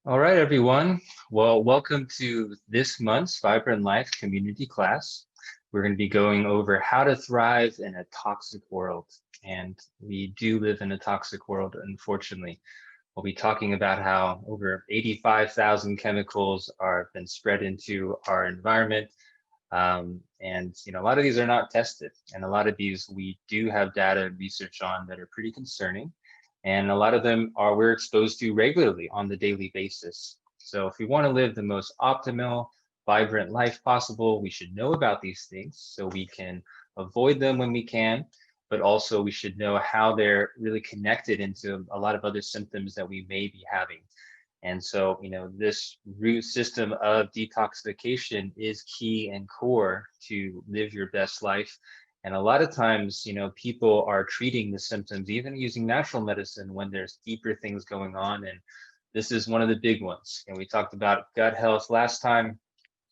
All right, everyone. Well, welcome to this month's Vibrant Life community class. We're going to be going over how to thrive in a toxic world. And we do live in a toxic world, unfortunately. We'll be talking about how over 85,000 chemicals are been spread into our environment. And a lot of these are not tested. And a lot of these we do have data and research on that are pretty concerning. And a lot of them are we're exposed to regularly on the daily basis. So if we want to live the most optimal, vibrant life possible, we should know about these things so we can avoid them when we can, but also we should know how they're really connected into a lot of other symptoms that we may be having. And so, this root system of detoxification is key and core to live your best life. And a lot of times, people are treating the symptoms, even using natural medicine when there's deeper things going on. And this is one of the big ones. And we talked about gut health last time.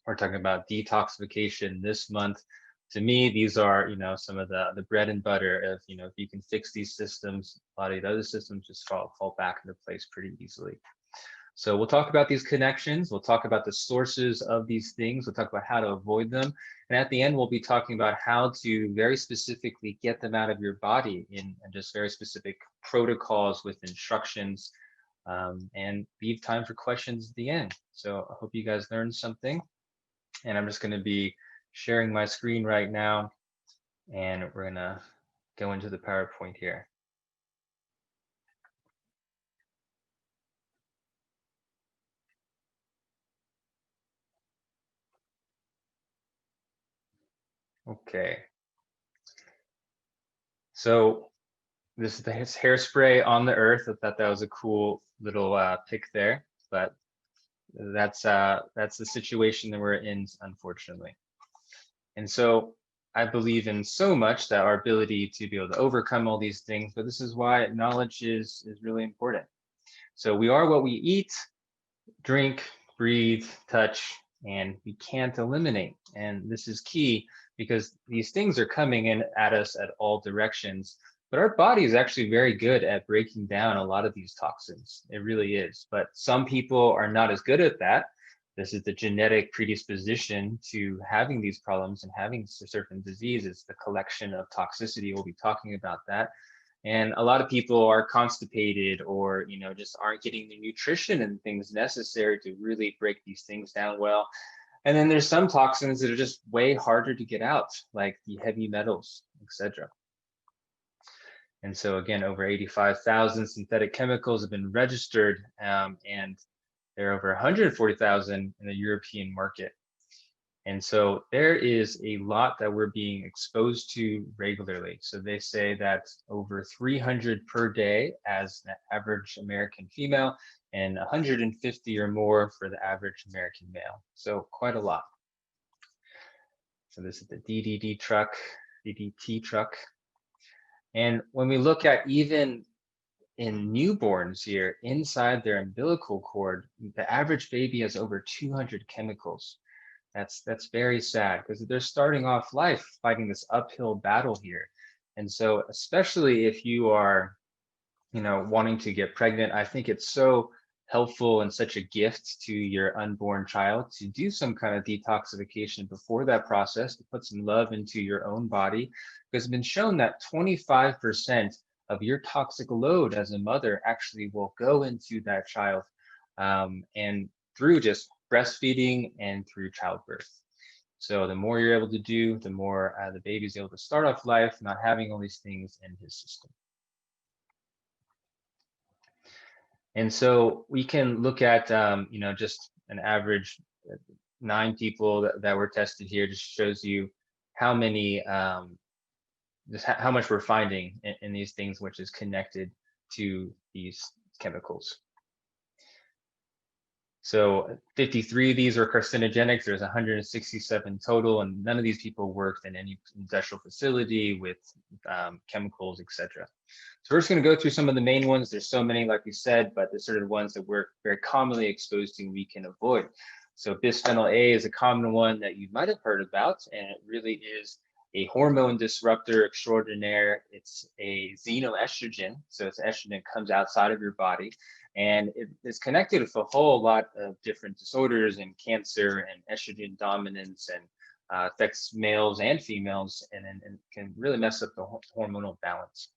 We're talking about detoxification this month. To me, these are, some of the bread and butter of, if you can fix these systems, a lot of the other systems just fall back into place pretty easily. So we'll talk about these connections. We'll talk about the sources of these things. We'll talk about how to avoid them. And at the end, we'll be talking about how to very specifically get them out of your body in just very specific protocols with instructions, and leave time for questions at the end. So I hope you guys learned something. And I'm just going to be sharing my screen right now. And we're going to go into the PowerPoint here. Okay. So this is the hairspray on the earth. I thought that was a cool little pick there, but that's the situation that we're in, unfortunately. And so I believe in so much that our ability to be able to overcome all these things, but this is why knowledge is really important. So we are what we eat, drink, breathe, touch, and we can't eliminate. And this is key because these things are coming in at us at all directions. But our body is actually very good at breaking down a lot of these toxins. It really is. But some people are not as good at that. This is the genetic predisposition to having these problems and having certain diseases, the collection of toxicity. We'll be talking about that. And a lot of people are constipated or, just aren't getting the nutrition and things necessary to really break these things down well. And then there's some toxins that are just way harder to get out, like the heavy metals, etc. And so again, over 85,000 synthetic chemicals have been registered, and there are over 140,000 in the European market. And so there is a lot that we're being exposed to regularly. So they say that over 300 per day as an average American female, and 150 or more for the average American male. So quite a lot. So this is the DDT truck. And when we look at even in newborns here, inside their umbilical cord, the average baby has over 200 chemicals. That's very sad because they're starting off life fighting this uphill battle here. And so especially if you are, wanting to get pregnant, I think it's so helpful and such a gift to your unborn child to do some kind of detoxification before that process, to put some love into your own body, because it's been shown that 25% of your toxic load as a mother actually will go into that child, and through just breastfeeding and through childbirth. So the more you're able to do, the more the baby's able to start off life not having all these things in his system. And so we can look at, just an average 9 people that were tested here. Just shows you how many, just how much we're finding in these things, which is connected to these chemicals. So 53 of these are carcinogenic. There's 167 total, and none of these people worked in any industrial facility with chemicals, etc. So we're just going to go through some of the main ones. There's so many, like we said, but there's certain ones that we're very commonly exposed to and we can avoid. So bisphenol A is a common one that you might have heard about, and it really is a hormone disruptor extraordinaire. It's a xenoestrogen, so it's estrogen that comes outside of your body, and it is connected with a whole lot of different disorders and cancer and estrogen dominance, and affects males and females, and can really mess up the hormonal balance.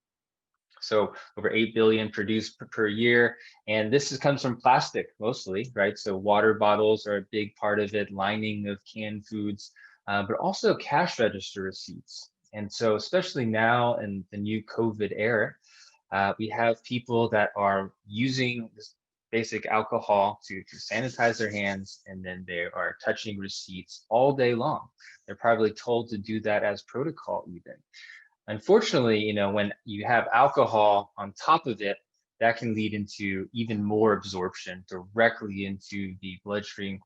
So over 8 billion produced per year. And this comes from plastic mostly, right? So water bottles are a big part of it, lining of canned foods, but also cash register receipts. And so especially now in the new COVID era, we have people that are using this basic alcohol to sanitize their hands, and then they are touching receipts all day long. They're probably told to do that as protocol even. Unfortunately, you know, when you have alcohol on top of it, that can lead into even more absorption directly into the bloodstream.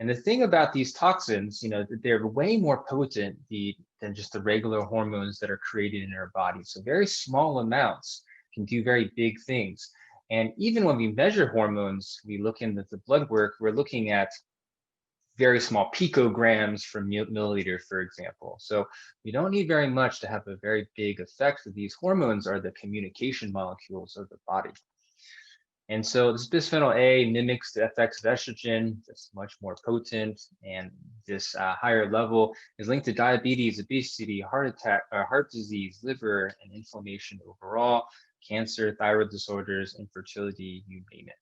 And the thing about these toxins, you know, they're way more potent than just the regular hormones that are created in our body. So very small amounts can do very big things. And even when we measure hormones, we look into the blood work, we're looking at very small picograms per milliliter, for example. So we don't need very much to have a very big effect. These hormones are the communication molecules of the body. And so this bisphenol A mimics the effects of estrogen. It's much more potent, and this higher level is linked to diabetes, obesity, heart attack, heart disease, liver, and inflammation overall, cancer, thyroid disorders, infertility, you name it.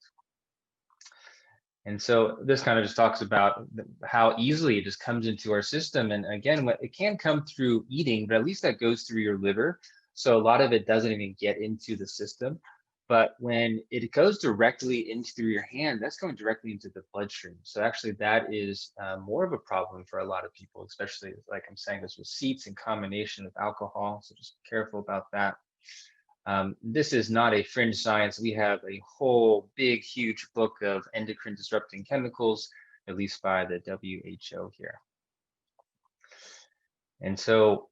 And so this kind of just talks about how easily it just comes into our system. And again, it can come through eating, but at least that goes through your liver. So a lot of it doesn't even get into the system. But when it goes directly into through your hand, that's going directly into the bloodstream. So actually that is more of a problem for a lot of people, especially like I'm saying, this receipts in combination with alcohol. So just be careful about that. This is not a fringe science. We have a whole big, huge book of endocrine disrupting chemicals, released by the WHO here. And so,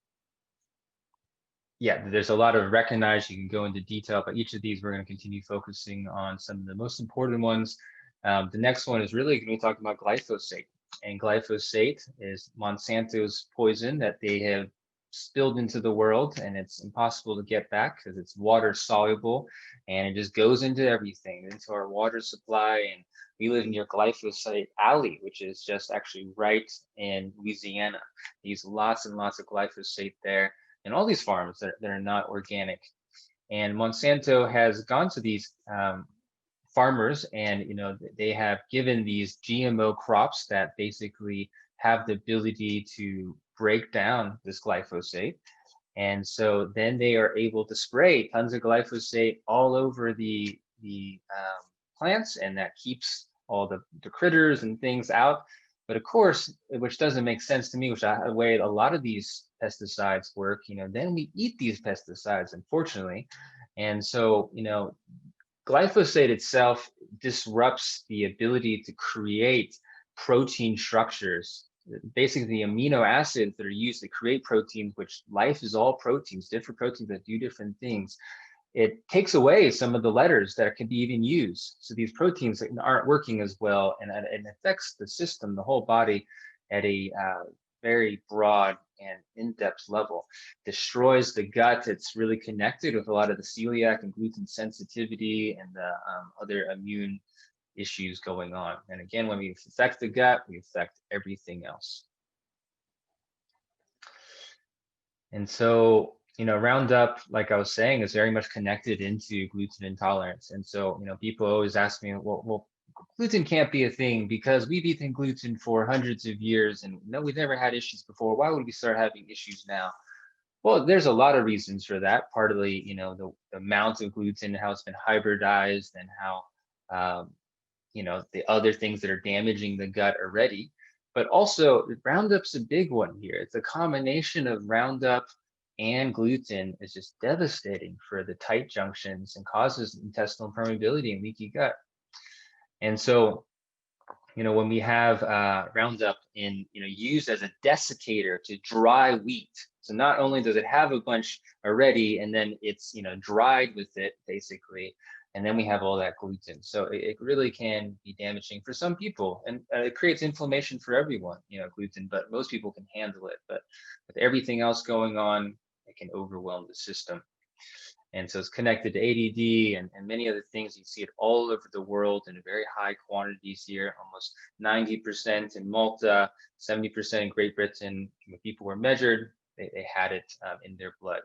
yeah, there's a lot of recognized, you can go into detail, but each of these we're going to continue focusing on some of the most important ones. The next one is really going to be talking about glyphosate. And glyphosate is Monsanto's poison that they have spilled into the world, and it's impossible to get back because it's water soluble, and it just goes into everything, into our water supply. And we live near Glyphosate Alley, which is just actually right in Louisiana. They use lots and lots of glyphosate there, and all these farms that are not organic. And Monsanto has gone to these farmers, and you know, they have given these GMO crops that basically have the ability to break down this glyphosate. And so then they are able to spray tons of glyphosate all over the plants, and that keeps all the critters and things out. But of course, which doesn't make sense to me, which the way a lot of these pesticides work, you know, then we eat these pesticides, unfortunately. And so, you know, glyphosate itself disrupts the ability to create protein structures, basically the amino acids that are used to create proteins, which life is all proteins, different proteins that do different things. It takes away some of the letters that can be even used. So these proteins aren't working as well, and it affects the system, the whole body, at a very broad and in-depth level. Destroys the gut. It's really connected with a lot of the celiac and gluten sensitivity and the other immune issues going on. And again, when we affect the gut, we affect everything else. And so, you know, Roundup, like I was saying, is very much connected into gluten intolerance. And so, you know, people always ask me, well, gluten can't be a thing because we've eaten gluten for hundreds of years, and no, we've never had issues before. Why would we start having issues now? Well, there's a lot of reasons for that. Partly, you know, the amount of gluten, how it's been hybridized, and how, you know, the other things that are damaging the gut already. But also, Roundup's a big one here. It's a combination of Roundup and gluten is just devastating for the tight junctions and causes intestinal permeability and leaky gut. And so, you know, when we have Roundup used as a desiccator to dry wheat, so not only does it have a bunch already, and then it's, you know, dried with it basically, And then we have all that gluten. So it really can be damaging for some people, and it creates inflammation for everyone, gluten, but most people can handle it. But with everything else going on, it can overwhelm the system. And so it's connected to ADD and many other things. You see it all over the world in very high quantities here, almost 90% in Malta, 70% in Great Britain. When people were measured, they had it in their blood.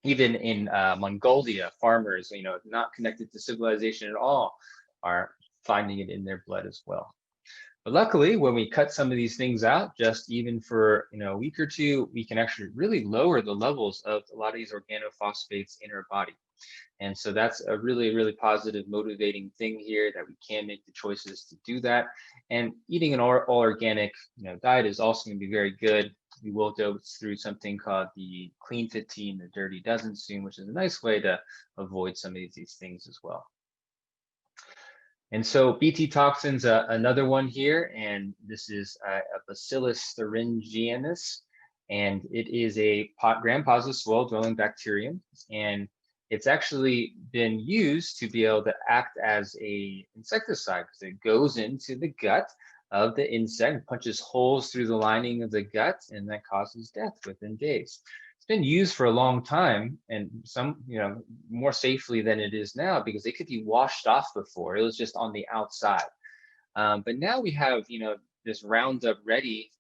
Even in Mongolia, farmers, not connected to civilization at all, are finding it in their blood as well. But luckily, when we cut some of these things out, just even for a week or two, we can actually really lower the levels of a lot of these organophosphates in our body. And so that's a really, really positive, motivating thing here, that we can make the choices to do that. And eating an all organic diet is also going to be very good. We will go through something called the Clean 15, the Dirty Dozen soon, which is a nice way to avoid some of these things as well. And so BT toxins, another one here, and this is a Bacillus thuringiensis, and it is a gram-positive soil-dwelling bacterium, and it's actually been used to be able to act as a insecticide, because it goes into the gut of the insect, punches holes through the lining of the gut, and that causes death within days. It's been used for a long time, and some, more safely than it is now, because it could be washed off before. It was just on the outside. But now we have, this Roundup Ready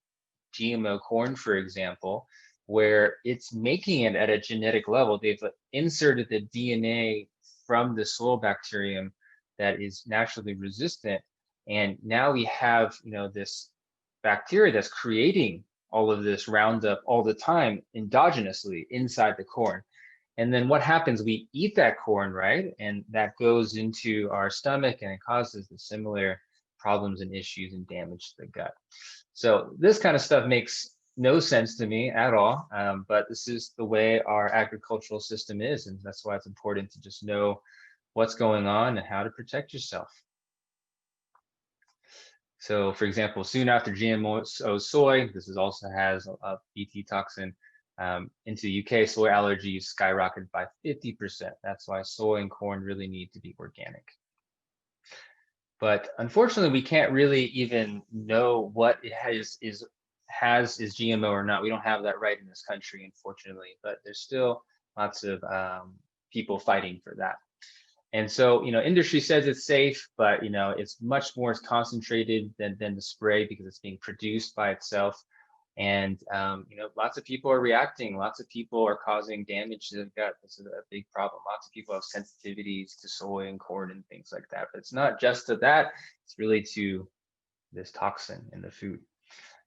GMO corn, for example, where it's making it at a genetic level. They've inserted the DNA from the soil bacterium that is naturally resistant. And now we have, this bacteria that's creating all of this Roundup all the time endogenously inside the corn. And then what happens? We eat that corn, right? And that goes into our stomach, and it causes the similar problems and issues and damage to the gut. So this kind of stuff makes no sense to me at all, but this is the way our agricultural system is, and that's why it's important to just know what's going on and how to protect yourself. So, for example, soon after GMO soy, this also has a BT toxin. Into the UK, soy allergies skyrocketed by 50%. That's why soy and corn really need to be organic. But unfortunately, we can't really even know what it is GMO or not. We don't have that right in this country, unfortunately, but there's still lots of people fighting for that. And so, industry says it's safe, but, it's much more concentrated than the spray, because it's being produced by itself. And, lots of people are reacting. Lots of people are causing damage to the gut. This is a big problem. Lots of people have sensitivities to soy and corn and things like that. But it's not just to that. It's really to this toxin in the food.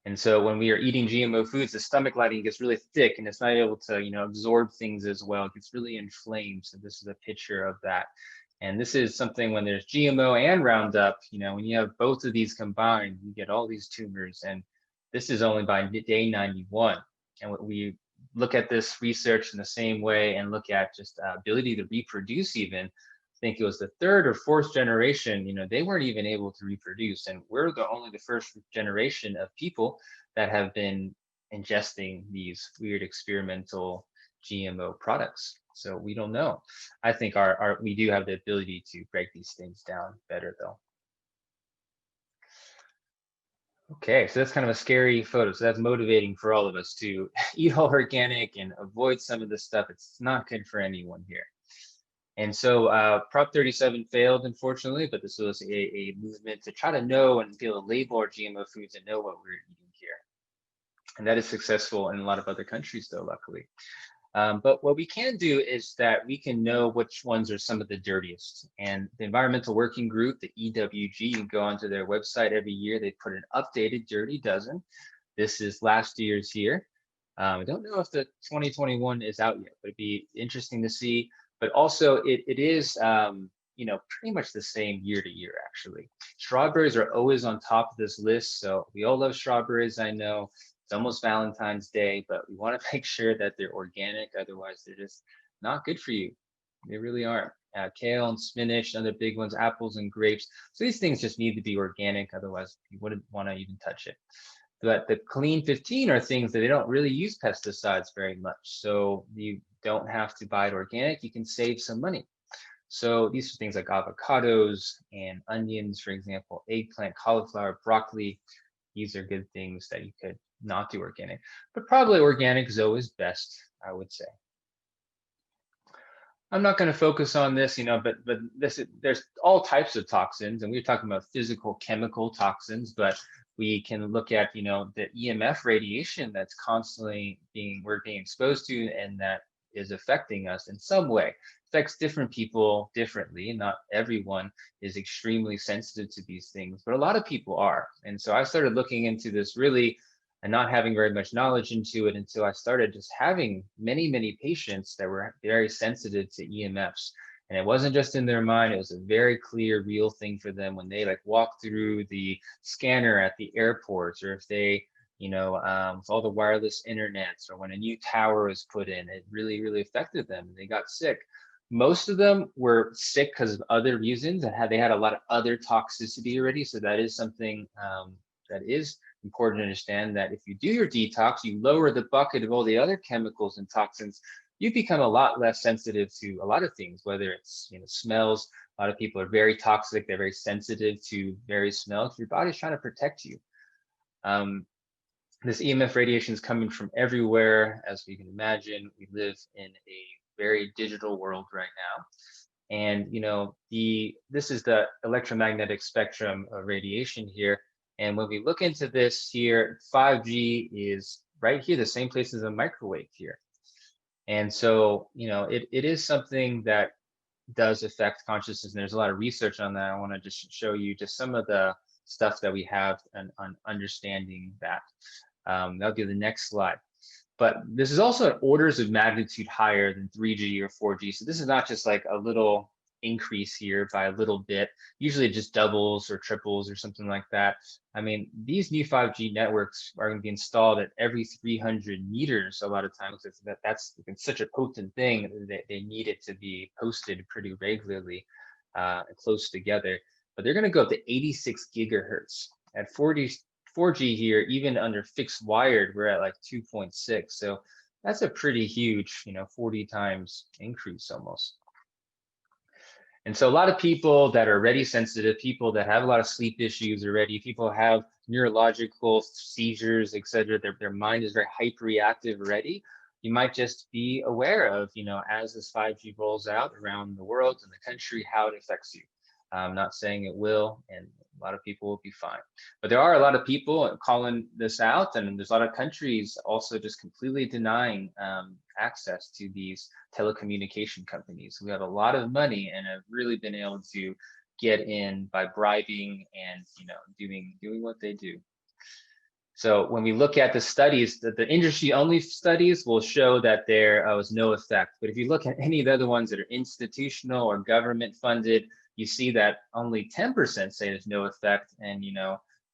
And so when we are eating GMO foods, the stomach lining gets really thick, and it's not able to, absorb things as well. It gets really inflamed. So this is a picture of that. And this is something when there's GMO and Roundup, when you have both of these combined, you get all these tumors. And this is only by day 91. And we look at this research in the same way and look at just ability to reproduce even. I think it was the third or fourth generation, they weren't even able to reproduce. And we're only the first generation of people that have been ingesting these weird experimental GMO products. So we don't know. I think we do have the ability to break these things down better, though. Okay, so that's kind of a scary photo. So that's motivating for all of us to eat all organic and avoid some of this stuff. It's not good for anyone here. And so Prop 37 failed, unfortunately, but this was a movement to try to know and be able to label our GMO foods and know what we're eating here. And that is successful in a lot of other countries, though, luckily. But what we can do is that we can know which ones are some of the dirtiest. And the Environmental Working Group, the EWG, you can go onto their website every year. They put an updated dirty dozen. This is last year's here. I don't know if the 2021 is out yet, but it'd be interesting to see. But also it is, pretty much the same year to year, actually. Strawberries are always on top of this list. So we all love strawberries, I know. It's almost Valentine's Day, but we want to make sure that they're organic. Otherwise, they're just not good for you. They really aren't. Kale and spinach, other big ones, apples and grapes. So these things just need to be organic. Otherwise, you wouldn't want to even touch it. But the clean 15 are things that they don't really use pesticides very much. So you don't have to buy it organic. You can save some money. So these are things like avocados and onions, for example, eggplant, cauliflower, broccoli. These are good things that you could not do organic, but probably organic is always best, I would say. I'm not going to focus on this, but there's all types of toxins, and we're talking about physical chemical toxins, but we can look at, the EMF radiation that's constantly we're being exposed to, and that is affecting us in some way. Affects different people differently. Not everyone is extremely sensitive to these things, but a lot of people are. And so I started looking into this really and not having very much knowledge into it until I started just having many patients that were very sensitive to EMFs. And it wasn't just in their mind, it was a very clear, real thing for them when they walk through the scanner at the airports, or if they, with all the wireless internets, or when a new tower was put in, it really affected them. They got sick. Most of them were sick because of other reasons, and they had a lot of other toxicity already. So that is something that is important to understand, that if you do your detox, you lower the bucket of all the other chemicals and toxins, you become a lot less sensitive to a lot of things, whether it's smells. A lot of people are very toxic, they're very sensitive to various smells. Your body's trying to protect you. This EMF radiation is coming from everywhere, as we can imagine. We live in a very digital world right now. And this is the electromagnetic spectrum of radiation here. And when we look into this here, 5G is right here, the same place as a microwave here. And so, it is something that does affect consciousness. And there's a lot of research on that. I want to just show you just some of the stuff that we have on understanding that. That'll be the next slide. But this is also orders of magnitude higher than 3G or 4G. So this is not just like a little increase here by a little bit. Usually it just doubles or triples or something like that. I mean, these new 5G networks are going to be installed at every 300 meters a lot of times. That's such a potent thing that they need it to be posted pretty regularly, close together. But they're going to go up to 86 gigahertz. At 4G here, even under fixed wired, we're at like 2.6. So that's a pretty huge, 40 times increase almost. And so a lot of people that are already sensitive, people that have a lot of sleep issues already, people have neurological seizures, etc., their mind is very hyperreactive already. You might just be aware of, as this 5G rolls out around the world and the country, how it affects you. I'm not saying it will, and a lot of people will be fine. But there are a lot of people calling this out, and there's a lot of countries also just completely denying access to these telecommunication companies who have a lot of money and have really been able to get in by bribing and doing what they do. So when we look at the studies, the industry-only studies will show that there was no effect. But if you look at any of the other ones that are institutional or government-funded, you see that only 10% say there's no effect, and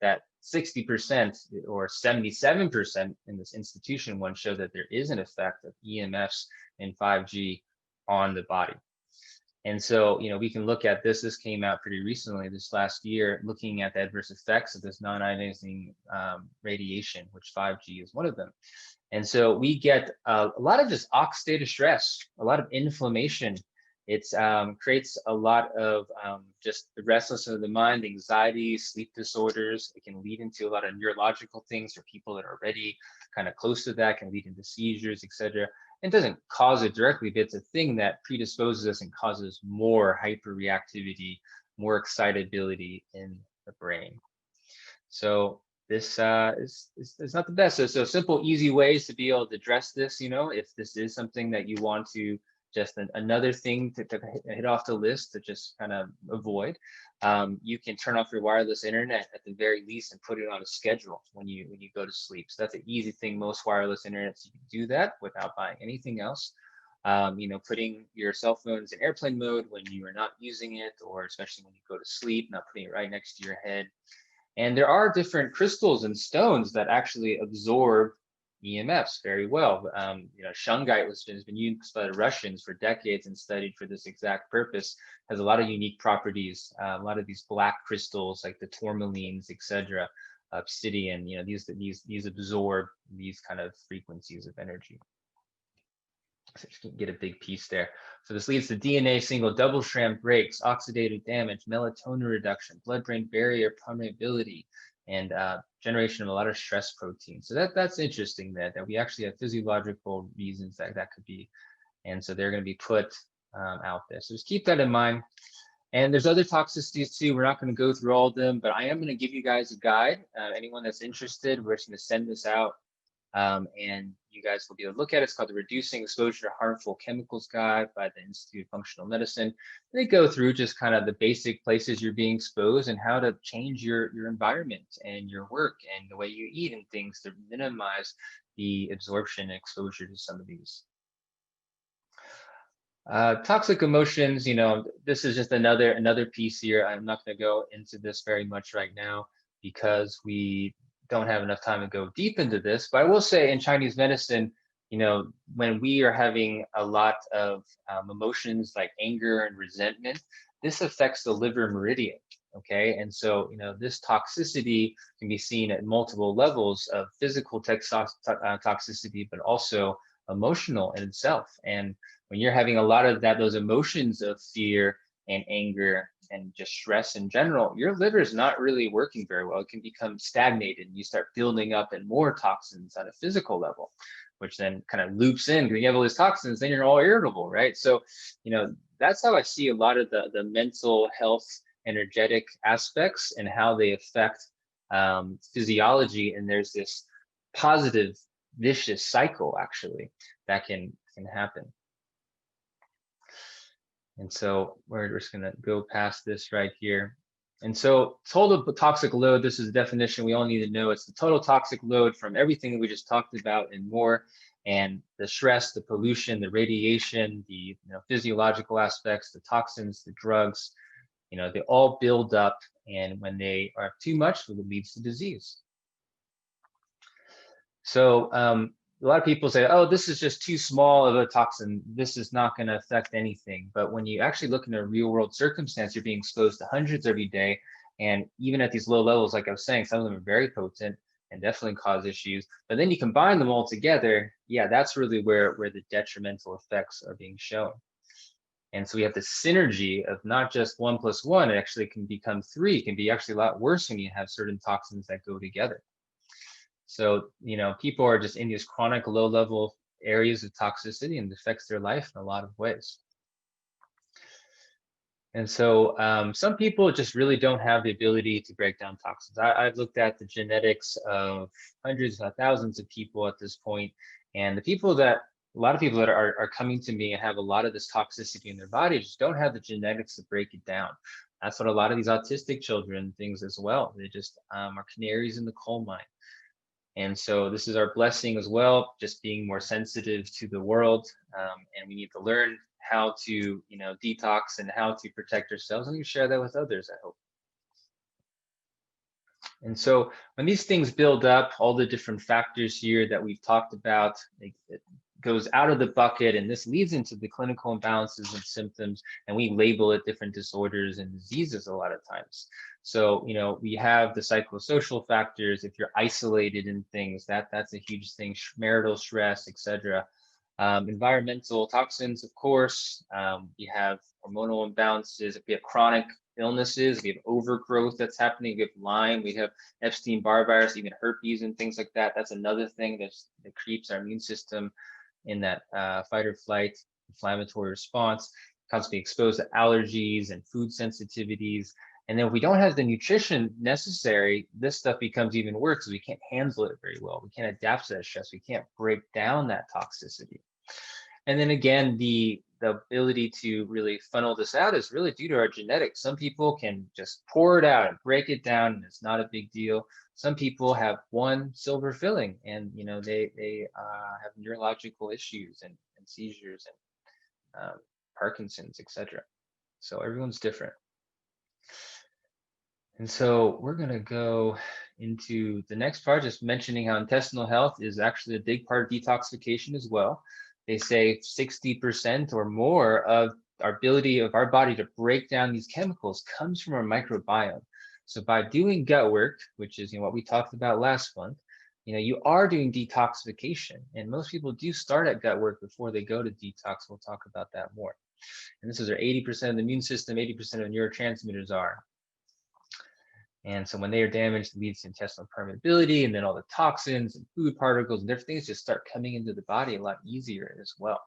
that 60% or 77% in this institution one show that there is an effect of EMFs and 5G on the body. And so, we can look at this. This came out pretty recently, this last year, looking at the adverse effects of this non-ionizing radiation, which 5G is one of them. And so we get a lot of just oxidative stress, a lot of inflammation. It creates a lot of just the restlessness of the mind, anxiety, sleep disorders. It can lead into a lot of neurological things for people that are already kind of close to that, can lead into seizures, etc. It doesn't cause it directly, but it's a thing that predisposes us and causes more hyperreactivity, more excitability in the brain. So this is not the best. So simple, easy ways to be able to address this, if this is something that you want to just another thing to hit off the list to just kind of avoid. You can turn off your wireless internet at the very least and put it on a schedule when you go to sleep. So that's an easy thing. Most wireless internets, you can do that without buying anything else. Putting your cell phones in airplane mode when you are not using it, or especially when you go to sleep, not putting it right next to your head. And there are different crystals and stones that actually absorb EMFs very well. Shungite has been used by the Russians for decades and studied for this exact purpose. Has a lot of unique properties. A lot of these black crystals, like the tourmalines, etc., obsidian. These absorb these kind of frequencies of energy. So you can get a big piece there. So this leads to DNA single double strand breaks, oxidative damage, melatonin reduction, blood-brain barrier permeability, and generation of a lot of stress protein. So that's interesting that we actually have physiological reasons that could be. And so they're going to be put out there. So just keep that in mind. And there's other toxicities too. We're not going to go through all of them, but I am going to give you guys a guide. Anyone that's interested, we're just going to send this out. And you guys will be able to look at it. It's called the Reducing Exposure to Harmful Chemicals Guide by the Institute of Functional Medicine. They go through just kind of the basic places you're being exposed and how to change your environment and your work and the way you eat and things to minimize the absorption and exposure to some of these. Toxic emotions, you know, this is just another piece here. I'm not going to go into this very much right now because we don't have enough time to go deep into this. But I will say in Chinese medicine, you know, when we are having a lot of emotions like anger and resentment, this affects the liver meridian. Okay, and so, you know, this toxicity can be seen at multiple levels of physical toxicity, but also emotional in itself. And when you're having a lot of those emotions of fear and anger and just stress in general, your liver is not really working very well. It can become stagnated and you start building up and more toxins at a physical level, which then kind of loops in because you have all these toxins, then you're all irritable, right? So, you know, that's how I see a lot of the mental health, energetic aspects and how they affect physiology. And there's this positive, vicious cycle actually that can happen. And so we're just going to go past this right here. And so total toxic load, this is the definition we all need to know. It's the total toxic load from everything that we just talked about and more, and the stress, the pollution, the radiation, the physiological aspects, the toxins, the drugs, you know, they all build up. And when they are too much, it leads to disease. So a lot of people say, oh, this is just too small of a toxin. This is not going to affect anything. But when you actually look in a real world circumstance, you're being exposed to hundreds every day. And even at these low levels, like I was saying, some of them are very potent and definitely cause issues. But then you combine them all together. Yeah, that's really where the detrimental effects are being shown. And so we have the synergy of not just 1 + 1, it actually can become 3. It can be actually a lot worse when you have certain toxins that go together. So, you know, people are just in these chronic low-level areas of toxicity and it affects their life in a lot of ways. And so some people just really don't have the ability to break down toxins. I've looked at the genetics of hundreds of thousands of people at this point, and a lot of people that are coming to me and have a lot of this toxicity in their body just don't have the genetics to break it down. That's what a lot of these autistic children, things as well. They just are canaries in the coal mine. And so this is our blessing as well, just being more sensitive to the world. And we need to learn how to, you know, detox and how to protect ourselves. And we share that with others, I hope. And so when these things build up, all the different factors here that we've talked about, it goes out of the bucket, and this leads into the clinical imbalances and symptoms, and we label it different disorders and diseases a lot of times. So, you know, we have the psychosocial factors. If you're isolated in things, that's a huge thing, marital stress, etc. Environmental toxins, of course. We have hormonal imbalances. If we have chronic illnesses, we have overgrowth that's happening. We have Lyme, we have Epstein-Barr virus, even herpes and things like that. That's another thing that creeps our immune system in that fight or flight inflammatory response, constantly exposed to allergies and food sensitivities. And then if we don't have the nutrition necessary, this stuff becomes even worse because we can't handle it very well. We can't adapt to that stress. We can't break down that toxicity. And then again, the ability to really funnel this out is really due to our genetics. Some people can just pour it out and break it down, and it's not a big deal. Some people have one silver filling, and you know they have neurological issues and seizures and Parkinson's, etc. So everyone's different. And so we're going to go into the next part, just mentioning how intestinal health is actually a big part of detoxification as well. They say 60% or more of our ability of our body to break down these chemicals comes from our microbiome. So by doing gut work, which is what we talked about last month, you are doing detoxification, and most people do start at gut work before they go to detox. We'll talk about that more. And this is where 80% of the immune system, 80% of neurotransmitters are. And so when they are damaged, it leads to intestinal permeability, and then all the toxins and food particles and different things just start coming into the body a lot easier as well.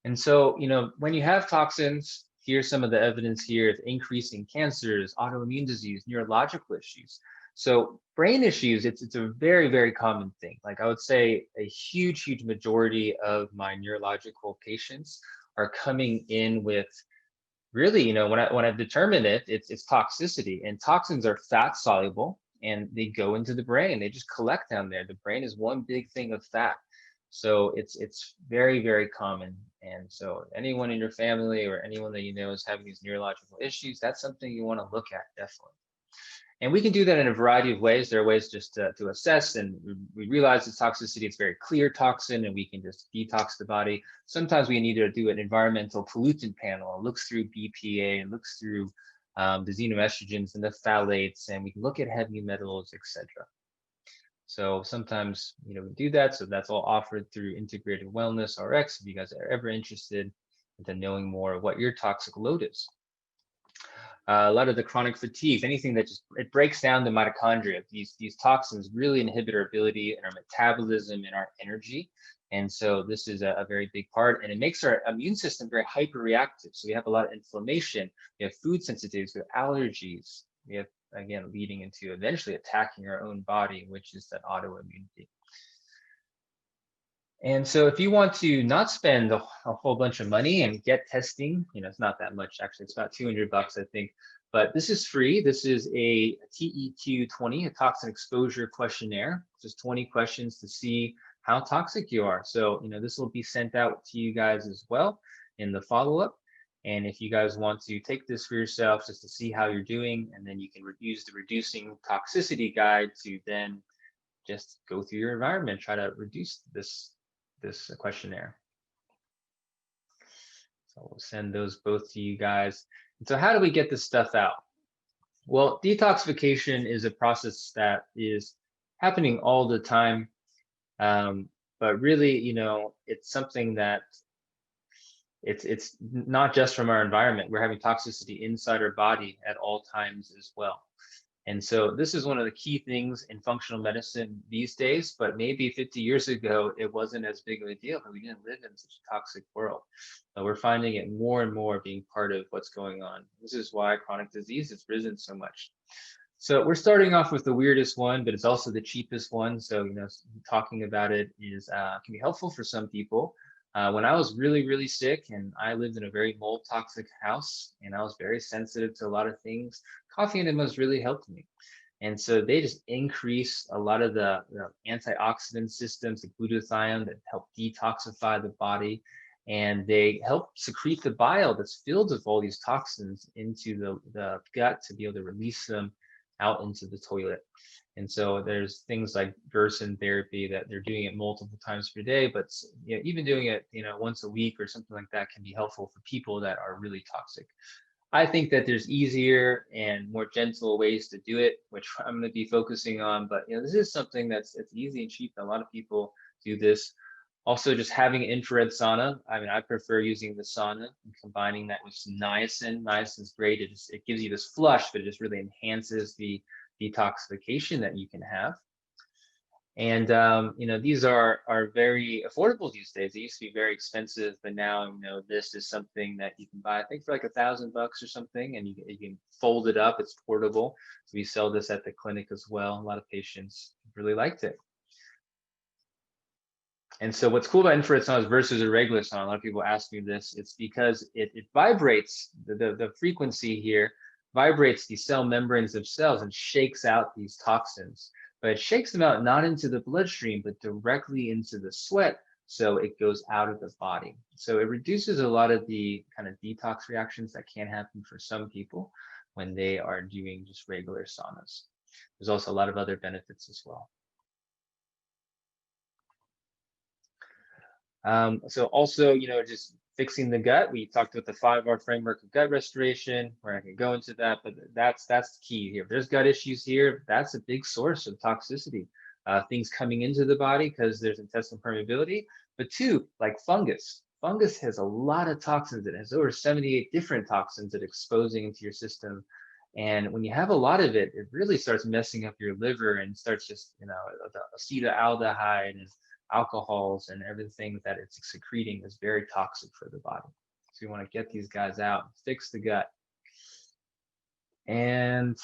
And so, when you have toxins, here's some of the evidence here of increasing cancers, autoimmune disease, neurological issues. So brain issues, it's a very, very common thing. Like I would say a huge, huge majority of my neurological patients are coming in with really, when I've determined it's toxicity, and toxins are fat soluble and they go into the brain. They just collect down there. The brain is one big thing of fat. So it's very, very common. And so anyone in your family or anyone that is having these neurological issues, that's something you want to look at, definitely. And we can do that in a variety of ways. There are ways just to assess, and we realize it's toxicity, it's very clear toxin, and we can just detox the body. Sometimes we need to do an environmental pollutant panel. It looks through BPA, and looks through the xenoestrogens and the phthalates, and we can look at heavy metals, etc. So sometimes, we do that. So that's all offered through Integrated Wellness RX if you guys are ever interested in knowing more of what your toxic load is. A lot of the chronic fatigue, anything that it breaks down the mitochondria. These toxins really inhibit our ability and our metabolism and our energy. And so this is a very big part, and it makes our immune system very hyperreactive. So we have a lot of inflammation, we have food sensitivities, we have allergies, we have, again, leading into eventually attacking our own body, which is that autoimmunity. And so if you want to not spend a whole bunch of money and get testing, it's not that much, actually, it's about $200, I think, but this is free. This is a TEQ20, a toxin exposure questionnaire. Just 20 questions to see how toxic you are. So, this will be sent out to you guys as well in the follow-up. And if you guys want to take this for yourself just to see how you're doing, and then you can use the reducing toxicity guide to then just go through your environment, try to reduce this questionnaire. So we'll send those both to you guys. And so how do we get this stuff out? Well, detoxification is a process that is happening all the time. But really, it's something that it's not just from our environment. We're having toxicity inside our body at all times as well. And so this is one of the key things in functional medicine these days, but maybe 50 years ago, it wasn't as big of a deal, but we didn't live in such a toxic world. We're finding it more and more being part of what's going on. This is why chronic disease has risen so much. So we're starting off with the weirdest one, but it's also the cheapest one. So, talking about it is can be helpful for some people. When I was really, really sick, and I lived in a very mold toxic house, and I was very sensitive to a lot of things, coffee enemas really helped me. And so they just increase a lot of the antioxidant systems, the glutathione that help detoxify the body. And they help secrete the bile that's filled with all these toxins into the gut to be able to release them out into the toilet. And so there's things like Gerson therapy that they're doing it multiple times per day, but even doing it once a week or something like that can be helpful for people that are really toxic. I think that there's easier and more gentle ways to do it, which I'm going to be focusing on. But this is something that's easy and cheap, and a lot of people do this. Also, just having infrared sauna. I prefer using the sauna and combining that with some niacin. Niacin is great. It gives you this flush, but it just really enhances the detoxification that you can have. And these are very affordable these days. They used to be very expensive, but now this is something that you can buy, I think, for like $1,000 or something, and you can fold it up. It's portable. So we sell this at the clinic as well. A lot of patients really liked it. And so what's cool about infrared saunas versus a regular sauna, a lot of people ask me this, it's because it vibrates, the frequency here vibrates the cell membranes of cells and shakes out these toxins. But it shakes them out not into the bloodstream, but directly into the sweat, so it goes out of the body. So it reduces a lot of the kind of detox reactions that can happen for some people when they are doing just regular saunas. There's also a lot of other benefits as well. So also, just fixing the gut. We talked about the 5R framework of gut restoration. We're not going to go into that, but that's the key here. If there's gut issues here, that's a big source of toxicity. things coming into the body because there's intestinal permeability. But two, like fungus. Fungus has a lot of toxins. It has over 78 different toxins that are exposing into your system. And when you have a lot of it, it really starts messing up your liver and starts just, the acetaldehyde and alcohols and everything that it's secreting is very toxic for the body. So you want to get these guys out, fix the gut. And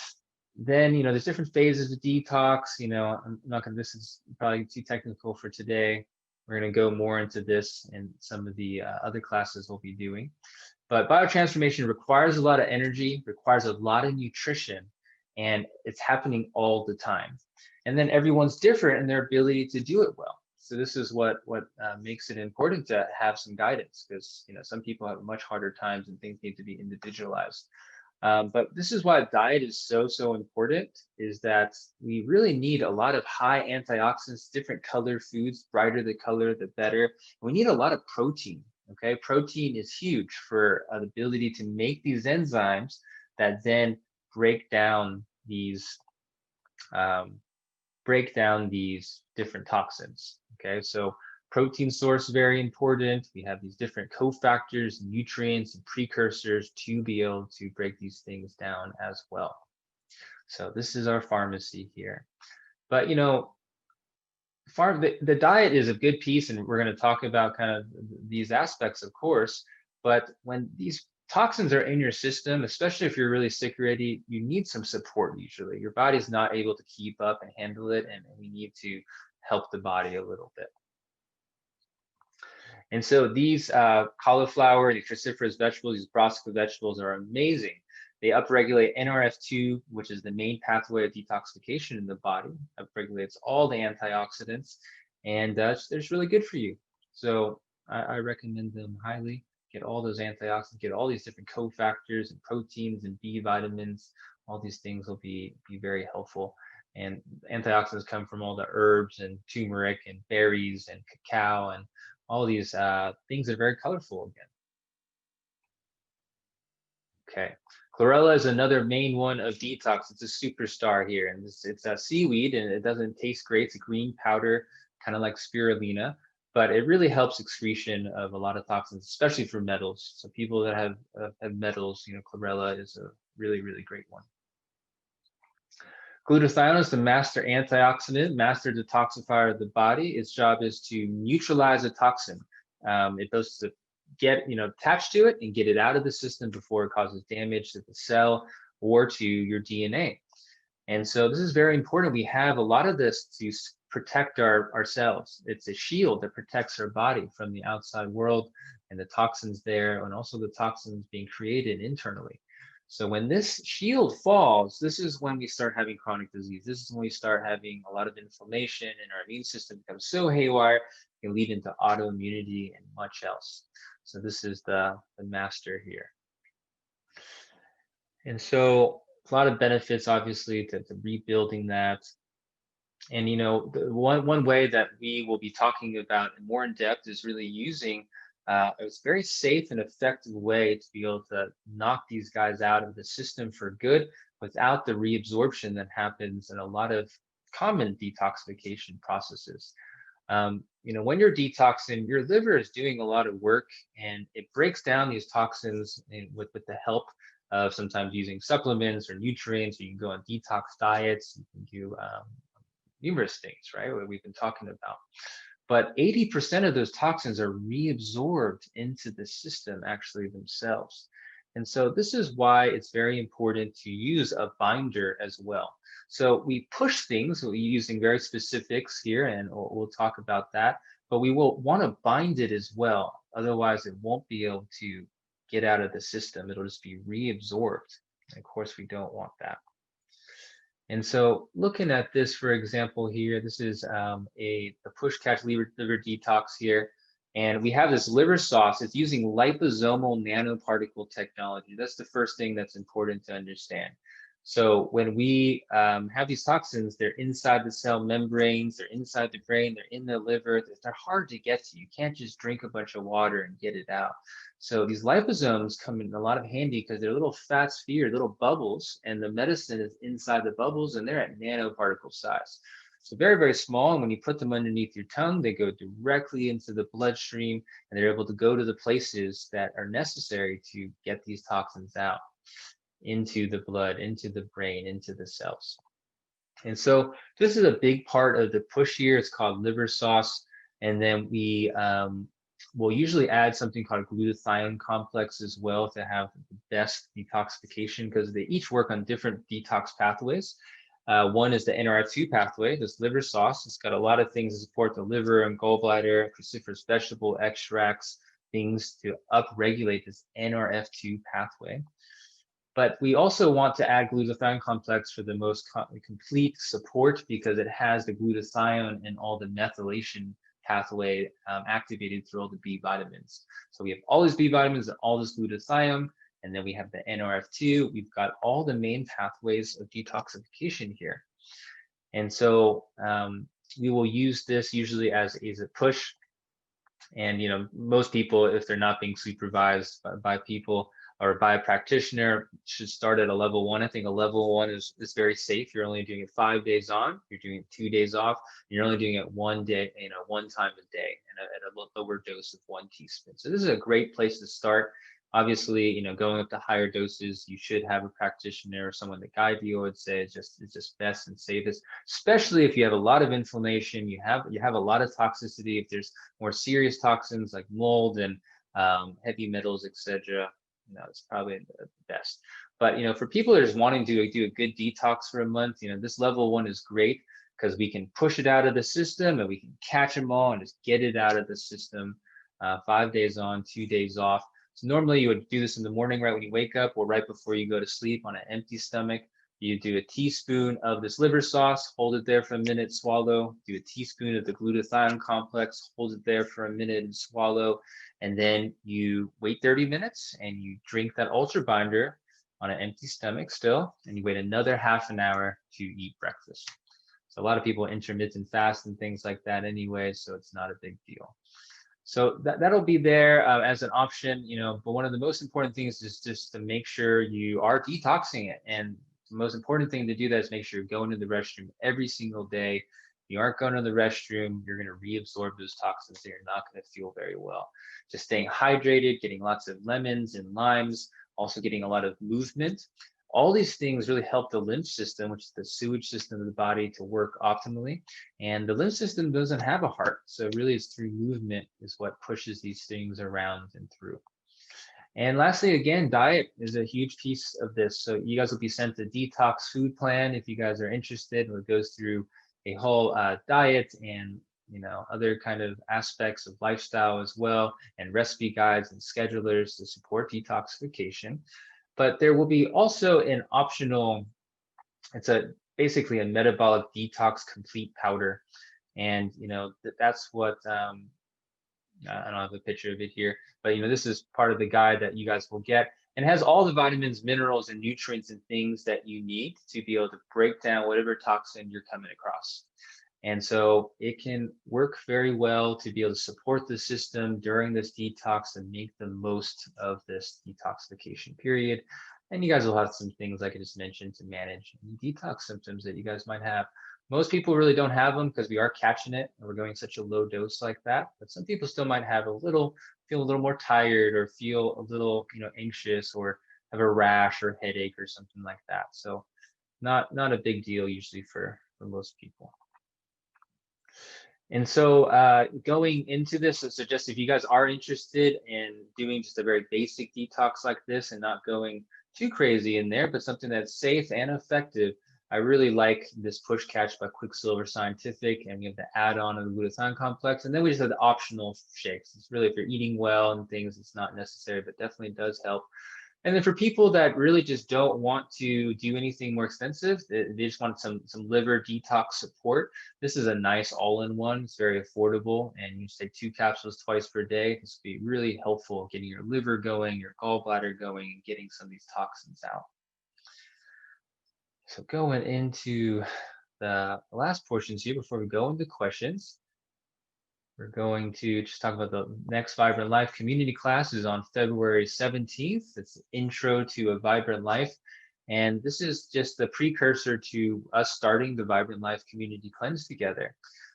then, there's different phases of detox. I'm not going to, this is probably too technical for today. We're going to go more into this in some of the other classes we'll be doing. But biotransformation requires a lot of energy, requires a lot of nutrition, and it's happening all the time. And then everyone's different in their ability to do it well. So this is what makes it important to have some guidance, because some people have much harder times and things need to be individualized. But this is why diet is so important, is that we really need a lot of high antioxidants, different color foods, brighter the color, the better. We need a lot of protein. Okay, protein is huge for the ability to make these enzymes that then break down these different toxins. Okay, so protein source, very important. We have these different cofactors, nutrients, and precursors to be able to break these things down as well. So this is our pharmacy here. But the diet is a good piece, and we're going to talk about kind of these aspects, of course. But when these toxins are in your system, especially if you're really sick already, you need some support usually. Your body's not able to keep up and handle it, and we need to help the body a little bit. And so these cauliflower, the cruciferous vegetables, these brassica vegetables are amazing. They upregulate NRF2, which is the main pathway of detoxification in the body, upregulates all the antioxidants, and it's really good for you. So I recommend them highly. Get all those antioxidants, get all these different cofactors and proteins and B vitamins. All these things will be very helpful. And antioxidants come from all the herbs and turmeric and berries and cacao, and all these things are very colorful again. Okay, Chlorella is another main one of detox. It's a superstar here, and it's a seaweed, and it doesn't taste great. It's a green powder, kind of like spirulina, but it really helps excretion of a lot of toxins, especially for metals. So people that have metals, Chlorella is a really great one. Glutathione is the master antioxidant, master detoxifier of the body. Its job is to neutralize a toxin. It goes to get attached to it and get it out of the system before it causes damage to the cell or to your DNA. And so this is very important. We have a lot of this to protect our cells. It's a shield that protects our body from the outside world and the toxins there, and also the toxins being created internally. So when this shield falls, this is when we start having chronic disease. This is when we start having a lot of inflammation, and our immune system becomes so haywire, it can lead into autoimmunity and much else. So this is the master here. And so a lot of benefits, obviously, to rebuilding that. And the one way that we will be talking about more in depth is really using a very safe and effective way to be able to knock these guys out of the system for good without the reabsorption that happens in a lot of common detoxification processes. When you're detoxing, your liver is doing a lot of work, and it breaks down these toxins with the help of sometimes using supplements or nutrients, or you can go on detox diets, you can do numerous things, right? What we've been talking about. But 80% of those toxins are reabsorbed into the system actually themselves. And so this is why it's very important to use a binder as well. So we push things, we're using very specifics here, and we'll talk about that, but we will want to bind it as well. Otherwise, it won't be able to get out of the system. It'll just be reabsorbed. And of course, we don't want that. And so looking at this, for example, here, this is the push catch liver detox here. And we have this liver sauce. It's using liposomal nanoparticle technology. That's the first thing that's important to understand. So when we have these toxins, they're inside the cell membranes, they're inside the brain, they're in the liver. They're hard to get to. You can't just drink a bunch of water and get it out. So these liposomes come in a lot of handy because they're little fat sphere, little bubbles, and the medicine is inside the bubbles, and they're at nanoparticle size. So very, very small. And when you put them underneath your tongue, they go directly into the bloodstream, and they're able to go to the places that are necessary to get these toxins out into the blood, into the brain, into the cells. And so this is a big part of the push here. It's called liver sauce. And then we will usually add something called glutathione complex as well to have the best detoxification, because they each work on different detox pathways. One is the NRF2 pathway, this liver sauce. It's got a lot of things to support the liver and gallbladder, cruciferous vegetable extracts, things to upregulate this NRF2 pathway. But we also want to add glutathione complex for the most complete support, because it has the glutathione and all the methylation pathway activated through all the B vitamins. So we have all these B vitamins and all this glutathione, and then we have the NRF2. We've got all the main pathways of detoxification here. And so we will use this usually as a push. And most people, if they're not being supervised by people or by a practitioner, should start at a level 1. I think a level 1 is very safe. You're only doing it 5 days on, you're doing it 2 days off, and you're only doing it one day, one time a day, and at a lower dose of 1 teaspoon. So this is a great place to start. Obviously, going up to higher doses, you should have a practitioner or someone to guide you. I would say it's just best and safest, especially if you have a lot of inflammation, you have a lot of toxicity. If there's more serious toxins like mold and heavy metals, etc., it's probably the best. But for people that are just wanting to do a good detox for a month, this level 1 is great, because we can push it out of the system and we can catch them all and just get it out of the system. 5 days on, 2 days off. So normally you would do this in the morning, right when you wake up, or right before you go to sleep on an empty stomach. You do a teaspoon of this liver sauce, hold it there for a minute, swallow. Do a teaspoon of the glutathione complex, hold it there for a minute and swallow. And then you wait 30 minutes and you drink that ultra binder on an empty stomach still, and you wait another half an hour to eat breakfast. So a lot of people intermittent fast and things like that anyway, so it's not a big deal. So that'll be there as an option, but one of the most important things is just to make sure you are detoxing it. And the most important thing to do that is make sure you're going to the restroom every single day. If you aren't going to the restroom, you're going to reabsorb those toxins and you're not going to feel very well. Just staying hydrated, getting lots of lemons and limes, also getting a lot of movement. All these things really help the lymph system, which is the sewage system of the body, to work optimally. And the lymph system doesn't have a heart. So really it's through movement is what pushes these things around and through. And lastly, again, diet is a huge piece of this. So you guys will be sent a detox food plan if you guys are interested. It goes through a whole diet and other kind of aspects of lifestyle as well, and recipe guides and schedulers to support detoxification. But there will be also an optional, it's basically a metabolic detox complete powder. And that's what I don't have a picture of it here, but this is part of the guide that you guys will get, and it has all the vitamins, minerals, and nutrients and things that you need to be able to break down whatever toxin you're coming across. And so it can work very well to be able to support the system during this detox and make the most of this detoxification period. And you guys will have some things like I just mentioned to manage detox symptoms that you guys might have. Most people really don't have them because we are catching it and we're going such a low dose like that. But some people still might have feel a little more tired, or feel a little, anxious, or have a rash or headache or something like that. So not a big deal usually for most people. And so going into this, so just if you guys are interested in doing just a very basic detox like this and not going too crazy in there, but something that's safe and effective, I really like this Push Catch by Quicksilver Scientific, and we have the add-on of the glutathione complex, and then we just have the optional shakes. It's really, if you're eating well and things, it's not necessary, but definitely does help. And then for people that really just don't want to do anything more extensive, they just want some liver detox support, this is a nice all-in-one. It's very affordable, and you take 2 capsules twice per day. This will be really helpful getting your liver going, your gallbladder going, and getting some of these toxins out. So going into the last portions here before we go into questions, we're going to just talk about the next Vibrant Life community class is on February 17th. It's Intro to a Vibrant Life. And this is just the precursor to us starting the Vibrant Life Community Cleanse together.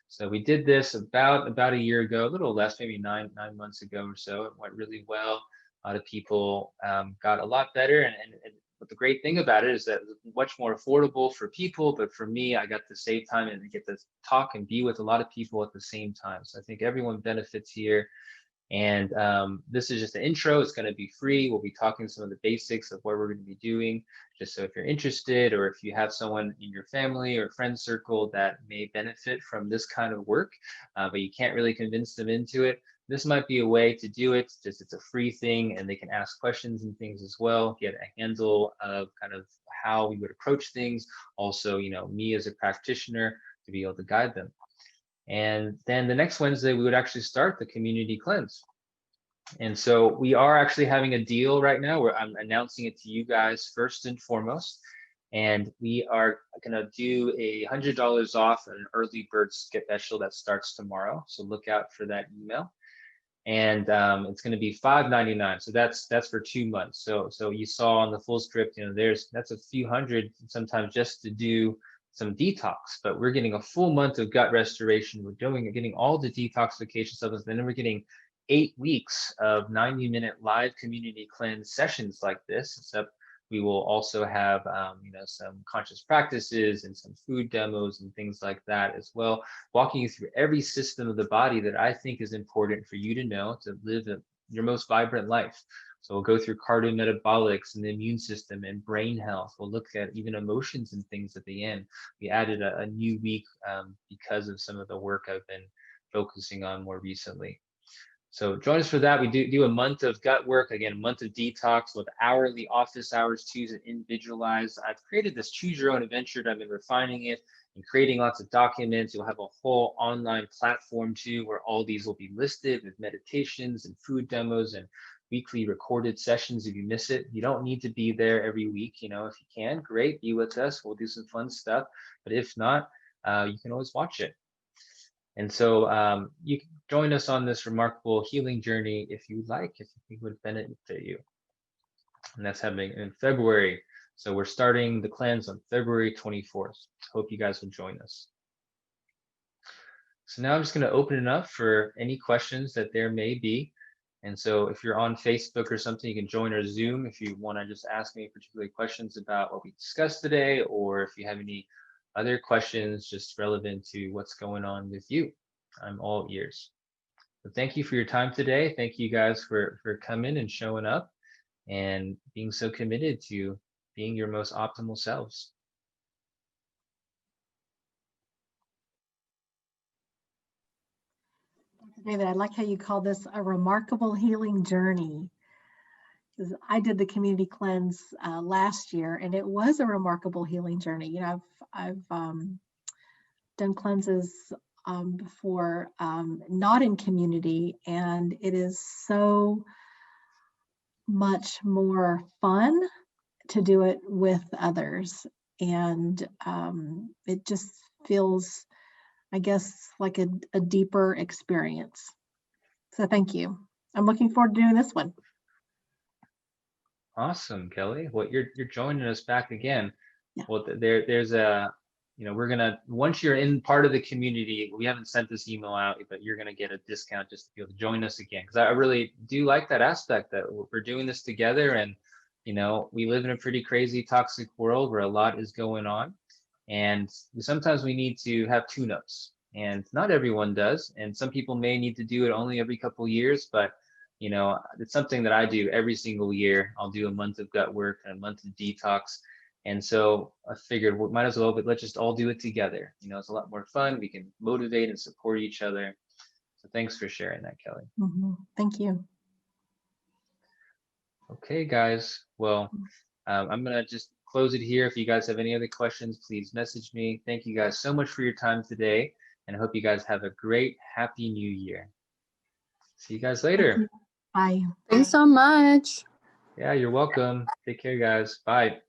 So we did this about a year ago, a little less, maybe nine months ago or so. It went really well. A lot of people got a lot better. And but the great thing about it is that it's much more affordable for people. But for me, I got to save time and get to talk and be with a lot of people at the same time. So I think everyone benefits here. And this is just an intro. It's going to be free. We'll be talking some of the basics of what we're going to be doing, just so if you're interested, or if you have someone in your family or friend circle that may benefit from this kind of work, but you can't really convince them into it, this might be a way to do it. Just it's a free thing, and they can ask questions and things as well, get a handle of kind of how we would approach things. Also, you know, me as a practitioner to be able to guide them. And then the next Wednesday, we would actually start the community cleanse. And so we are actually having a deal right now where I'm announcing it to you guys first and foremost. And we are going to do $100 off an early bird special that starts tomorrow. So look out for that email. And it's going to be $5.99. So that's for 2 months. So you saw on the full script, you know, that's a few hundred sometimes just to do some detox, but we're getting a full month of gut restoration. We're getting all the detoxification supplements, and then we're getting 8 weeks of 90-minute live community cleanse sessions like this. Except we will also have you know, some conscious practices and some food demos and things like that as well, walking you through every system of the body that I think is important for you to know to live your most vibrant life. So we'll go through cardiometabolics and the immune system and brain health. We'll look at even emotions and things at the end. We added a new week because of some of the work I've been focusing on more recently. So join us for that. We do a month of gut work, again, a month of detox with hourly office hours, choose and individualized. I've created this choose your own adventure. I've been refining it and creating lots of documents. You'll have a whole online platform too, where all these will be listed with meditations and food demos and weekly recorded sessions. If you miss it, you don't need to be there every week. You know, if you can, great, be with us. We'll do some fun stuff. But if not, you can always watch it. And so you can join us on this remarkable healing journey if you like, if you think it would benefit you. And that's happening in February. So we're starting the cleanse on February 24th. Hope you guys will join us. So now I'm just going to open it up for any questions that there may be. And so if you're on Facebook or something, you can join our Zoom if you want to just ask me particular questions about what we discussed today, or if you have any other questions just relevant to what's going on with you. I'm all ears. So thank you for your time today. Thank you guys for coming and showing up and being so committed to being your most optimal selves. David, I like how you call this a remarkable healing journey, because I did the community cleanse last year, and it was a remarkable healing journey. You know, I've done cleanses before, not in community, and it is so much more fun to do it with others, and it just feels, I guess, like a deeper experience. So thank you. I'm looking forward to doing this one. Awesome, Kelly. Well, you're joining us back again. Yeah. Well, there's a, you know, we're gonna, once you're in part of the community, we haven't sent this email out, but you're gonna get a discount just to be able to join us again, because I really do like that aspect that we're doing this together. And you know, we live in a pretty crazy, toxic world where a lot is going on, and sometimes we need to have tune-ups, and not everyone does, and some people may need to do it only every couple of years, but you know, it's something that I do every single year. I'll do a month of gut work and a month of detox. And so I figured we might as well, but let's just all do it together. You know, it's a lot more fun. We can motivate and support each other. So thanks for sharing that, Kelly. Mm-hmm. Thank you. Okay, guys. Well, I'm going to just close it here. If you guys have any other questions, please message me. Thank you guys so much for your time today. And I hope you guys have a great, happy new year. See you guys later. Bye. Thanks so much. Yeah, you're welcome. Take care, guys. Bye.